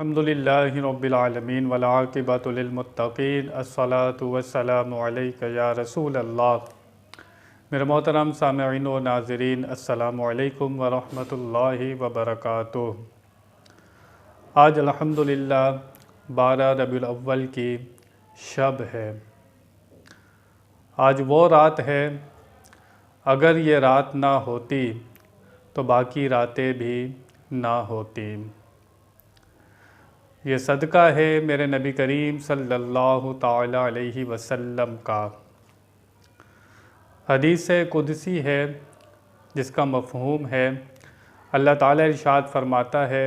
अल्हम्दुलिल्लाहि रब्बिल आलमीन वल आक़िबतु लिल मुत्तक़ीन अस्सलातु वस्सलामु अलैका या रसूल अल्लाह। मेरे मोहतरम सामिईन व नाज़रीन, अस्सलामु अलैकुम व रहमतुल्लाहि व बरकातुहू। आज अल्हम्दुलिल्लाह 12 रबीउल अव्वल की शब है। आज वो रात है, अगर ये रात ना होती तो बाकी रातें भी ना होती। ये सदका है मेरे नबी करीम सल्लल्लाहु ताला अलैहि वसल्लम का। हदीस कुदसी है जिसका मफ़हूम है, अल्लाह ताला इरशाद फरमाता है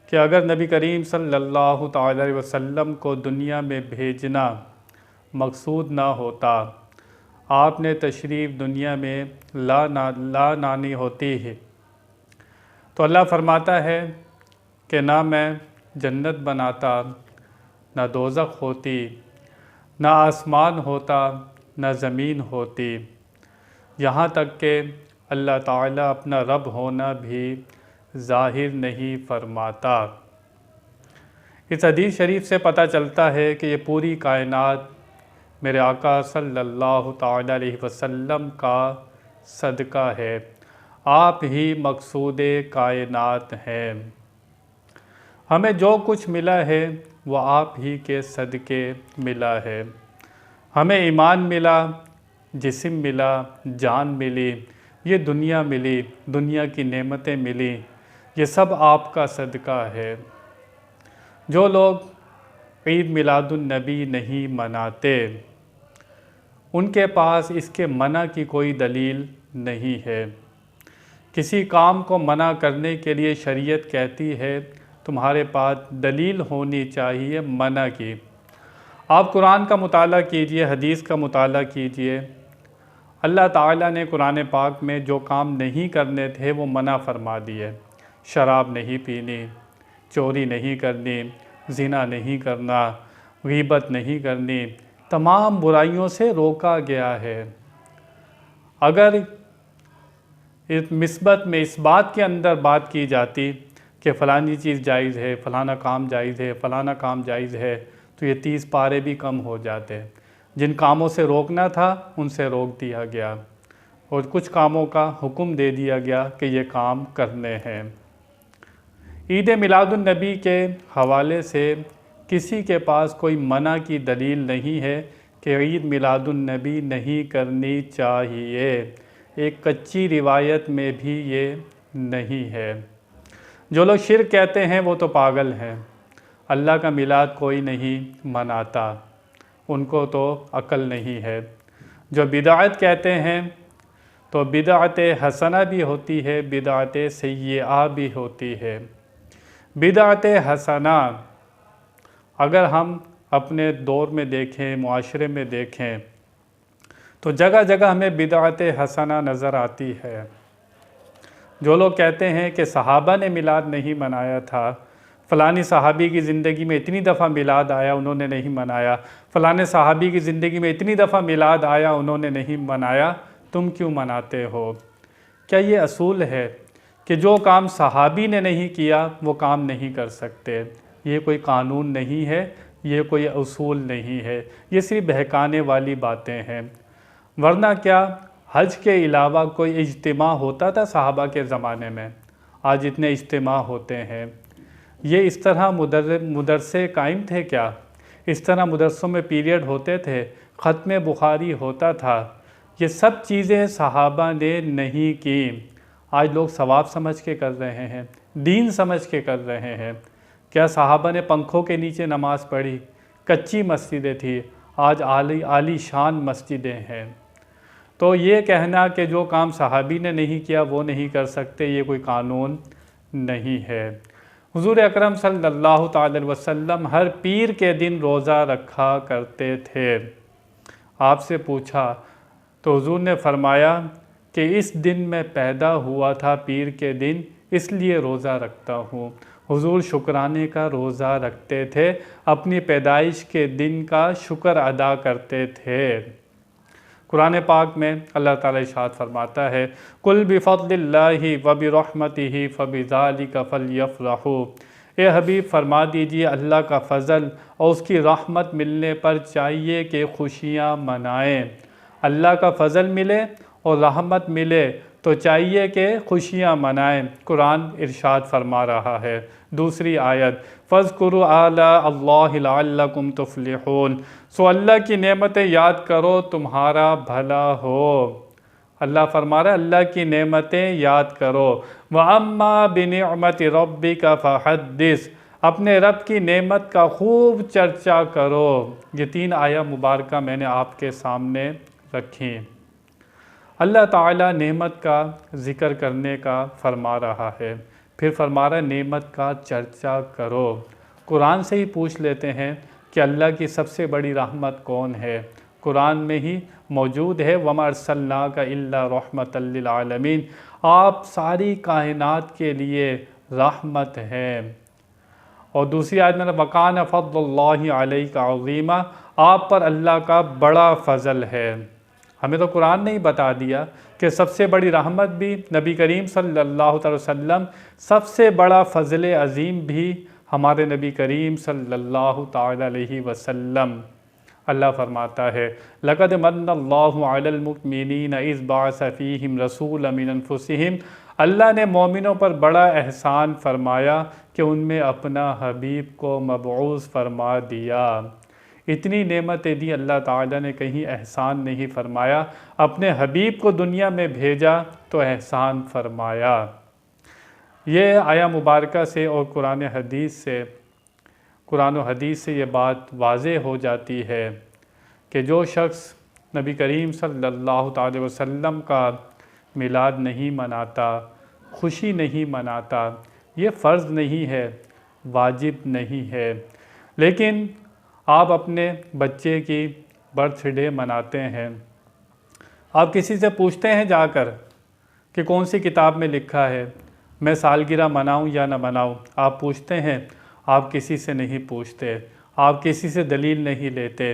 कि अगर नबी करीम सल्लल्लाहु ताला अलैहि वसल्लम को दुनिया में भेजना मकसूद ना होता, आपने तशरीफ़ दुनिया में ला नानी होती है, तो अल्लाह फरमाता है कि ना मैं जन्नत बनाता, ना दोज़ख होती, ना आसमान होता, ना ज़मीन होती, यहाँ तक कि अल्लाह ताला अपना रब होना भी ज़ाहिर नहीं फरमाता। इस हदीस शरीफ से पता चलता है कि ये पूरी कायनात मेरे आका सल्लल्लाहु ताला अलैहि वसल्लम का सदका है। आप ही मकसूद कायनात हैं। हमें जो कुछ मिला है वो आप ही के सदके मिला है। हमें ईमान मिला, जिस्म मिला, जान मिली, ये दुनिया मिली, दुनिया की नेमतें मिली, ये सब आपका सदका है। जो लोग ईद मिलादुन नबी नहीं मनाते, उनके पास इसके मना की कोई दलील नहीं है। किसी काम को मना करने के लिए शरीयत कहती है तुम्हारे पास दलील होनी चाहिए मना की। आप कुरान का मुताला कीजिए, हदीस का मुताला कीजिए। अल्लाह ताला ने कुरान पाक में जो काम नहीं करने थे वो मना फरमा दिए। शराब नहीं पीनी, चोरी नहीं करनी, ज़िना नहीं करना, गीबत नहीं करनी, तमाम बुराइयों से रोका गया है। अगर इस निस्बत में इस बात के अंदर बात की जाती कि फ़लानी चीज़ जायज़ है, फ़लाना काम जायज़ है, फ़लाना काम जायज़ है, तो ये 30 पारे भी कम हो जाते। जिन कामों से रोकना था उनसे रोक दिया गया और कुछ कामों का हुक्म दे दिया गया कि ये काम करने हैं। ईद मिलादुन नबी के हवाले से किसी के पास कोई मना की दलील नहीं है कि ईद मिलादुन नबी नहीं करनी चाहिए। एक कच्ची रिवायत में भी ये नहीं है। जो लोग शिर्क कहते हैं वो तो पागल हैं। अल्लाह का मिलाद कोई नहीं मनाता, उनको तो अक्ल नहीं है। जो बिदअत कहते हैं तो बिदअत हसना भी होती है, बिदअत सय्यआ भी होती है। बिदअत हसना अगर हम अपने दौर में देखें, मुआशरे में देखें, तो जगह जगह हमें बिदअत हसना नज़र आती है। जो लोग कहते हैं कि सहाबा ने मिलाद नहीं मनाया था, फ़लानी सहाबी की ज़िंदगी में इतनी दफ़ा मिलाद आया उन्होंने नहीं मनाया, फ़लाने सहाबी की ज़िंदगी में इतनी दफ़ा मिलाद आया उन्होंने नहीं मनाया, तुम क्यों मनाते हो? क्या ये असूल है कि जो काम सहाबी ने नहीं किया वो काम नहीं कर सकते? ये कोई कानून नहीं है, ये कोई असूल नहीं है, ये सिर्फ बहकाने वाली बातें हैं। वरना क्या हज के अलावा कोई इज्तिमा होता था सहाबा के ज़माने में? आज इतने इज्तिमा होते हैं। ये इस तरह मुदरसे कायम थे क्या? इस तरह मुदरसों में पीरियड होते थे, ख़त्म बुखारी होता था। ये सब चीज़ें सहाबा ने नहीं की। आज लोग सवाब समझ के कर रहे हैं, दीन समझ के कर रहे हैं। क्या सहाबा ने पंखों के नीचे नमाज़ पढ़ी? कच्ची मस्जिदें थी, आज आली शान मस्जिदें हैं। तो ये कहना कि जो काम सहाबी ने नहीं किया वो नहीं कर सकते, ये कोई कानून नहीं है। हुज़ूर अकरम सल्लल्लाहु ताला अलैहि वसल्लम हर पीर के दिन रोज़ा रखा करते थे। आपसे पूछा तो हुज़ूर ने फरमाया कि इस दिन मैं पैदा हुआ था पीर के दिन, इसलिए रोज़ा रखता हूँ। हुज़ूर शुक्राने का रोज़ा रखते थे, अपनी पैदाइश के दिन का शुक्र अदा करते थे। कुरान पाक में अल्लाह ताला इरशाद फरमाता है, कुल बिफ़ज़लिल्लाहि व बिरहमतिही फ़बिज़ालिका फ़लयफ़रहू। ए हबीब फरमा दीजिए अल्लाह का फ़ज़ल और उसकी रहमत मिलने पर चाहिए कि खुशियाँ मनाएं। अल्लाह का फ़ज़ल मिले और रहमत मिले तो चाहिए कि खुशियाँ मनाएं। कुरान इरशाद फरमा रहा है, दूसरी आयत, फ़ज़्कुरु आला अल्लाहि लअल्लकुम तुफ़्लिहून, सो अल्लाह की नेमतें याद करो तुम्हारा भला हो। अल्लाह फरमा रहा है अल्लाह की नेमतें याद करो। व अम्मा बिनिअमति रब्बिका फ़हद्दिस, अपने रब की नेमत का खूब चर्चा करो। ये 3 आया मुबारका मैंने आपके सामने रखी। अल्लाह ताला नेमत का ज़िक्र करने का फरमा रहा है, फिर फरमा रहा है नेमत का चर्चा करो। कुरान से ही पूछ लेते हैं कि अल्लाह की सबसे बड़ी रहमत कौन है। कुरान में ही मौजूद है, वमा अर्सलनाका इल्ला रहमतल लिल आलमीन, आप सारी कायनात के लिए रहमत हैं। और दूसरी आयत में वकान फ़ज़्लुल्लाहि अलैका अज़ीमा, आप पर अल्लाह का बड़ा फ़ज़ल है। हमें तो कुरान ने ही बता दिया कि सबसे बड़ी रहमत भी नबी करीम सल्लल्लाहु अलैहि वसल्लम, सबसे बड़ा फ़ज़ल अज़ीम भी हमारे नबी करीम सल्लल्लाहु अलैहि वसल्लम। अल्लाह फरमाता है लक़द मन्नल्लाहु अलल मुमिनीन इज़ बअस फ़ीहिम रसूलन मिन अनफुसिहिम, अल्लाह ने मोमिनों पर बड़ा एहसान फरमाया कि उनमें अपना हबीब को मबऊस फरमा दिया। इतनी नेमतें दी अल्लाह ताला ने, कहीं एहसान नहीं फरमाया। अपने हबीब को दुनिया में भेजा तो एहसान फरमाया। ये आया मुबारका से और कुरान व हदीस से ये बात वाज़े हो जाती है कि जो शख्स नबी करीम सल्लल्लाहु अलैहि वसल्लम का मिलाद नहीं मनाता, खुशी नहीं मनाता, ये फ़र्ज़ नहीं है, वाजिब नहीं है। लेकिन आप अपने बच्चे की बर्थडे मनाते हैं, आप किसी से पूछते हैं जाकर कि कौन सी किताब में लिखा है मैं सालगिरह मनाऊं या ना मनाऊं। आप पूछते हैं, आप किसी से नहीं पूछते, आप किसी से दलील नहीं लेते।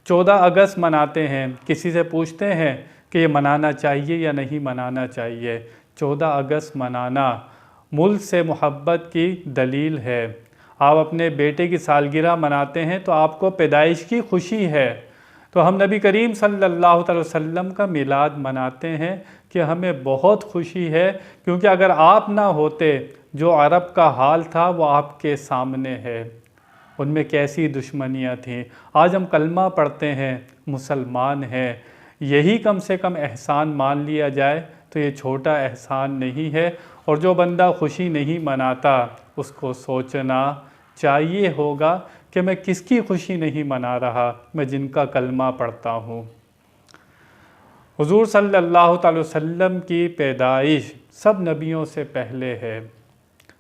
14 अगस्त मनाते हैं, किसी से पूछते हैं कि ये मनाना चाहिए या नहीं मनाना चाहिए। 14 अगस्त मनाना मुल्क से मोहब्बत की दलील है। आप अपने बेटे की सालगिरह मनाते हैं तो आपको पैदाइश की खुशी है। तो हम नबी करीम सल्लल्लाहु अलैहि वसल्लम का मिलाद मनाते हैं कि हमें बहुत खुशी है, क्योंकि अगर आप ना होते, जो अरब का हाल था वो आपके सामने है। उनमें कैसी दुश्मनियाँ थीं। आज हम कलमा पढ़ते हैं, मुसलमान हैं, यही कम से कम एहसान मान लिया जाए तो ये छोटा एहसान नहीं है। और जो बंदा खुशी नहीं मनाता उसको सोचना चाहिए होगा कि मैं किसकी खुशी नहीं मना रहा, मैं जिनका कलमा पढ़ता हूँ। हुज़ूर सल्लल्लाहु अलैहि वसल्लम की पैदाइश सब नबियों से पहले है,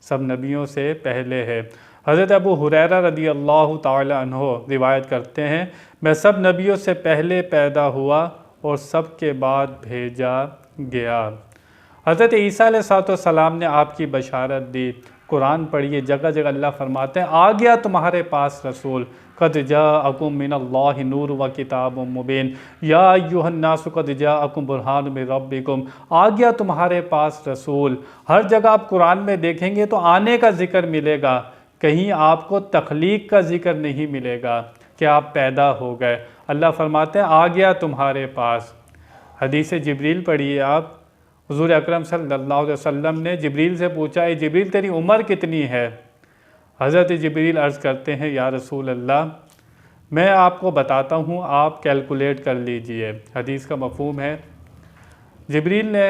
सब नबियों से पहले है। हज़रत अबू हुरैरा रदी अल्लाह ताला अन्हो रिवायत करते हैं, मैं सब नबियों से पहले पैदा हुआ और सब के बाद भेजा गया। हज़रत ईसा अलैहिस्सलाम ने आपकी बशारत दी। कुरान पढ़िए, जगह जगह अल्लाह फरमाते हैं आ गया तुम्हारे पास रसूल, क़द जाअकुम मिनल्लाहि नूर व किताबुम मुबीन, या अय्युहन्नासु क़द जाअकुम बुरहानुम मिर रब्बिकुम, आ गया तुम्हारे पास रसूल। हर जगह आप कुरान में देखेंगे तो आने का जिक्र मिलेगा, कहीं आपको तख्लीक का जिक्र नहीं मिलेगा कि आप पैदा हो गए। अल्लाह फरमाते हैं आ गया तुम्हारे पास। हदीस जिब्रील पढ़िए आप, हुज़ूर अकरम सल्लल्लाहु अलैहि वसल्लम ने जिब्रील से पूछा, ए जिब्रील तेरी उम्र कितनी है। हज़रत जिब्रील अर्ज़ करते हैं, या रसूल अल्लाह मैं आपको बताता हूँ, आप कैलकुलेट कर लीजिए। हदीस का मफ़हूम है, जिब्रील ने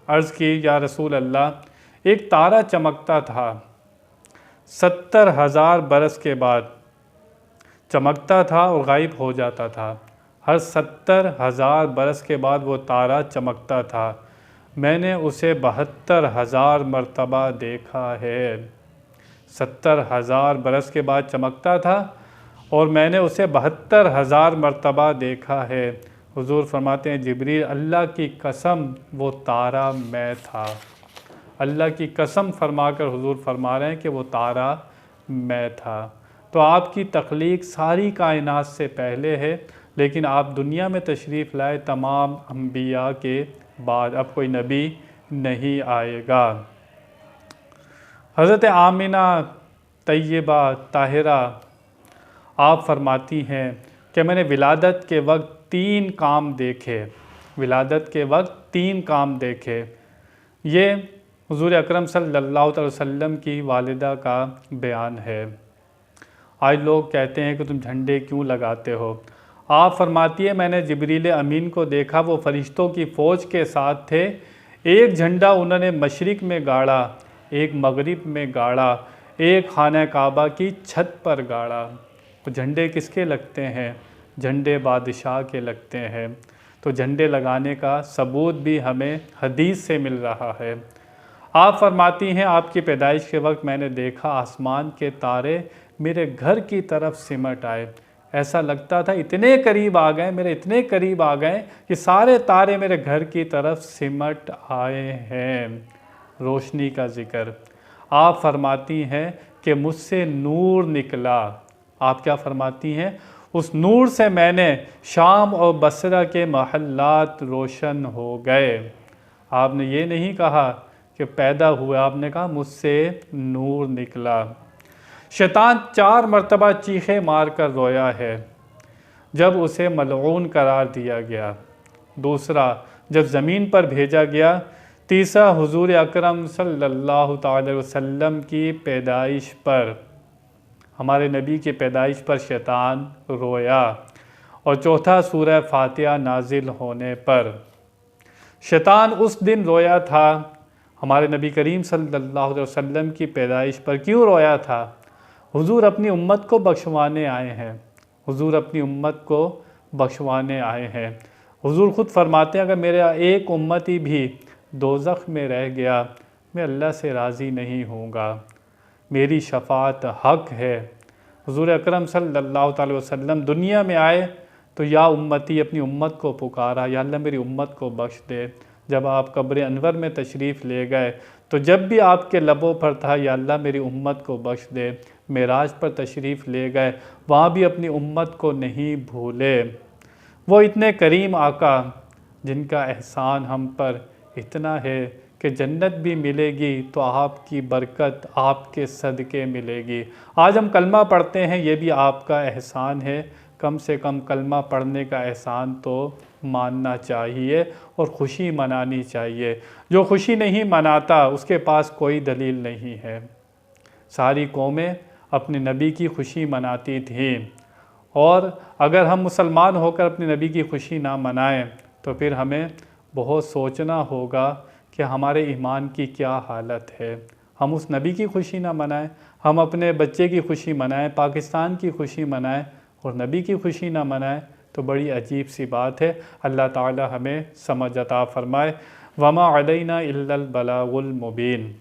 अर्ज़ की, या रसूल अल्लाह एक तारा चमकता था, 70,000 बरस के बाद चमकता था और गायब हो जाता था। हर 70,000 बरस के बाद वो तारा चमकता था। मैंने उसे 72,000 मरतबा देखा है। 70,000 बरस के बाद चमकता था और मैंने उसे 72,000 मरतबा देखा है। हुज़ूर फरमाते हैं, जिब्रील अल्लाह की कसम वो तारा मैं था। अल्लाह की कसम फरमाकर हुज़ूर फरमा रहे हैं कि वो तारा मैं था। तो आपकी तख्लीक सारी कायनात से पहले है, लेकिन आप दुनिया में तशरीफ़ लाए तमाम अंबिया के बाद, अब कोई नबी नहीं आएगा। हज़रत आमिना तय्यबा ताहिरा आप फरमाती हैं कि मैंने विलादत के वक्त 3 काम देखे, विलादत के वक्त 3 काम देखे। ये हुज़ूर अकरम सल्लल्लाहु अलैहि वसल्लम की वालिदा का बयान है। आज लोग कहते हैं कि तुम झंडे क्यों लगाते हो। आप फरमाती है मैंने जिब्रील अमीन को देखा, वो फरिश्तों की फ़ौज के साथ थे। एक झंडा उन्होंने मशरिक़ में गाड़ा, एक मगरिब में गाड़ा, एक खाना काबा की छत पर गाड़ा। तो झंडे किसके लगते हैं? झंडे बादशाह के लगते हैं। तो झंडे लगाने का सबूत भी हमें हदीस से मिल रहा है। आप फरमाती हैं आपकी पैदाइश के वक्त मैंने देखा आसमान के तारे मेरे घर की तरफ सिमट आए। ऐसा लगता था इतने करीब आ गए, मेरे इतने करीब आ गए कि सारे तारे मेरे घर की तरफ सिमट आए हैं। रोशनी का ज़िक्र। आप फरमाती हैं कि मुझसे नूर निकला। आप क्या फरमाती हैं? उस नूर से मैंने शाम और बसरा के महल्लात रोशन हो गए। आपने ये नहीं कहा कि पैदा हुआ, आपने कहा मुझसे नूर निकला। शैतान 4 मरतबा चीखे मार कर रोया है जब उसे मलऊन करार दिया गया। दूसरा, जब ज़मीन पर भेजा गया। तीसरा, हुजूर अकरम सल्लल्लाहु अलैहि वसल्लम की पैदाइश पर, हमारे नबी की पैदाइश पर शैतान रोया। और चौथा, सूरह फातिहा नाजिल होने पर। शैतान उस दिन रोया था हमारे नबी करीम सल्लल्लाहु अलैहि वसल्लम की पैदाइश पर। क्यों रोया था? हुजूर अपनी उम्मत को बख्शवाने आए हैं, हुजूर अपनी उम्मत को बख्शवाने आए हैं। हुजूर ख़ुद फरमाते हैं अगर मेरा एक उम्मती भी दोज़ख में रह गया मैं अल्लाह से राज़ी नहीं होऊंगा, मेरी शफ़ाअत हक़ है। हुजूर अकरम सल्लल्लाहु अलैहि वसल्लम दुनिया में आए तो या उम्मती अपनी उम्मत को पुकारा, या अल्लाह मेरी उम्मत को बख्श दे। जब आप कब्र अनवर में तशरीफ़ ले गए तो जब भी आपके लबों पर था या अल्लाह मेरी उम्मत को बख्श दे। मेराज पर तशरीफ़ ले गए, वहाँ भी अपनी उम्मत को नहीं भूले। वो इतने करीम आका जिनका एहसान हम पर इतना है कि जन्नत भी मिलेगी तो आपकी बरकत आपके सदक़े मिलेगी। आज हम कलमा पढ़ते हैं, ये भी आपका एहसान है। कम से कम कलमा पढ़ने का एहसान तो मानना चाहिए और ख़ुशी मनानी चाहिए। जो ख़ुशी नहीं मनाता उसके पास कोई दलील नहीं है। सारी कौमें अपने नबी की ख़ुशी मनाती थीं, और अगर हम मुसलमान होकर अपने नबी की ख़ुशी ना मनाएं तो फिर हमें बहुत सोचना होगा कि हमारे ईमान की क्या हालत है। हम उस नबी की ख़ुशी ना मनाएं, हम अपने बच्चे की ख़ुशी मनाएं, पाकिस्तान की ख़ुशी मनाएं और नबी की ख़ुशी ना मनाएं तो बड़ी अजीब सी बात है। अल्लाह ताला हमें समझ अता फ़रमाए। वमा अलैना इल्लल बलागुल मुबीन।